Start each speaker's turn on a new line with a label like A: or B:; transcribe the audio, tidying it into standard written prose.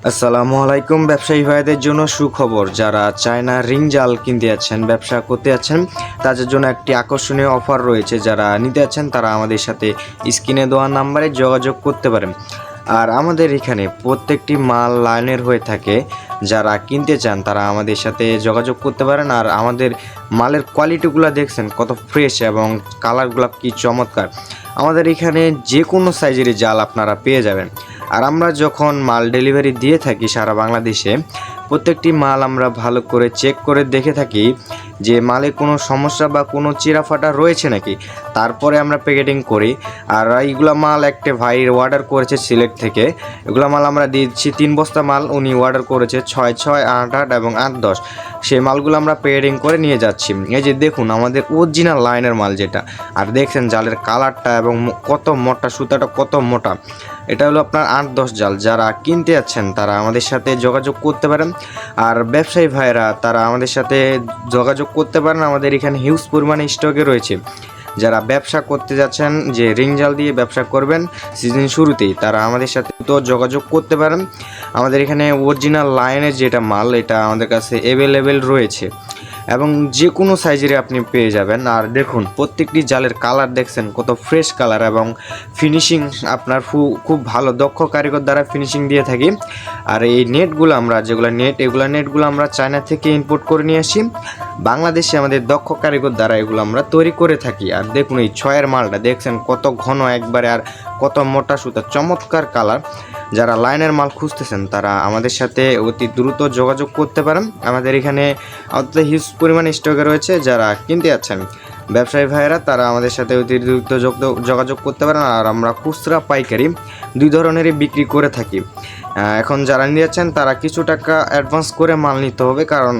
A: আসসালামু আলাইকুম। ব্যবসায়ী ভাইদের জন্য সুখবর, যারা চায়না রিং জাল কিনতে যাচ্ছেন, ব্যবসা করতে যাচ্ছেন, তাদের জন্য একটি আকর্ষণীয় অফার রয়েছে। যারা নিতে যাচ্ছেন তারা আমাদের সাথে স্ক্রিনে দেওয়া নাম্বারে যোগাযোগ করতে পারেন। আর আমাদের এখানে প্রত্যেকটি মাল লাইনের হয়ে থাকে। যারা কিনতে চান তারা আমাদের সাথে যোগাযোগ করতে পারেন। আর আমাদের মালের কোয়ালিটিগুলো দেখছেন কত ফ্রেশ এবং কালারগুলো কি চমৎকার। আমাদের এখানে যে কোনো সাইজেরই জাল আপনারা পেয়ে যাবেন। আর আমরা যখন মাল ডেলিভারি দিয়ে থাকি সারা বাংলাদেশে, প্রত্যেকটি মাল আমরা ভালো করে চেক করে দেখে থাকি যে মালে কোনো সমস্যা বা কোনো চিরাফাটা রয়েছে নাকি, তারপরে আমরা প্যাকেটিং করি। আর এইগুলো মাল একটা ভাই অর্ডার করেছে সিলেট থেকে, এগুলো মাল আমরা দিচ্ছি 3 বস্তা মাল। উনি অর্ডার করেছে 6, 6, 8, 8 এবং 8, 10। সেই মালগুলো আমরা প্যাকেটিং করে নিয়ে যাচ্ছি। এই যে দেখুন আমাদের অরিজিনাল লাইনের মাল যেটা, আর দেখছেন জালের কালারটা এবং কত মোটা, সুতাটা কত মোটা। এটা হলো আপনার 8, 10 জাল। যারা কিনতে যাচ্ছেন তারা আমাদের সাথে যোগাযোগ করতে পারেন। আর ব্যবসায়ী ভাইরা তারা আমাদের সাথে যোগাযোগ করতে পারেন। আমাদের এখানে হিউজ পরিমাণে স্টকে রয়েছে। যারা ব্যবসা করতে যাচ্ছেন, যে রিং জাল দিয়ে ব্যবসা করবেন সিজন শুরুতেই, তারা আমাদের সাথে তো যোগাযোগ করতে পারেন। আমাদের এখানে অরিজিনাল লাইনের যেটা মাল, এটা আমাদের কাছে অ্যাভেলেবেল রয়েছে এবং যে কোনো সাইজেরই আপনি পেয়ে যাবেন। আর দেখুন প্রত্যেকটি জালের কালার দেখছেন কত ফ্রেশ কালার এবং ফিনিশিং আপনার খুব ভালো দক্ষ কারিগর দ্বারা ফিনিশিং দিয়ে থাকি। আর এই নেটগুলো আমরা যেগুলো নেটগুলো আমরা চায়না থেকে ইম্পোর্ট করে নিয়ে আসি। বাংলাদেশে আমাদের দক্ষ কারিগর দ্বারা এগুলো আমরা তৈরি করে থাকি। আর দেখুন এই 6-এর মালটা দেখছেন কত ঘন একবারে, আর কত মোটা সুতা, চমৎকার কালার। যারা লাইনের মাল খুঁজতেছেন তারা আমাদের সাথে অতি দ্রুত যোগাযোগ করতে পারেন। আমাদের এখানে অত হিউজ পরিমাণে স্টকে রয়েছে। যারা কিনতে যাচ্ছেন ব্যবসায়ী ভাইয়েরা তারা আমাদের সাথে অতি দ্রুত যোগাযোগ করতে পারেন। আর আমরা খুচরা পাইকারি 2 ধরনেরই বিক্রি করে থাকি। এখন যারা নিয়ে যাচ্ছেন তারা কিছু টাকা অ্যাডভান্স করে মাল নিতে হবে, কারণ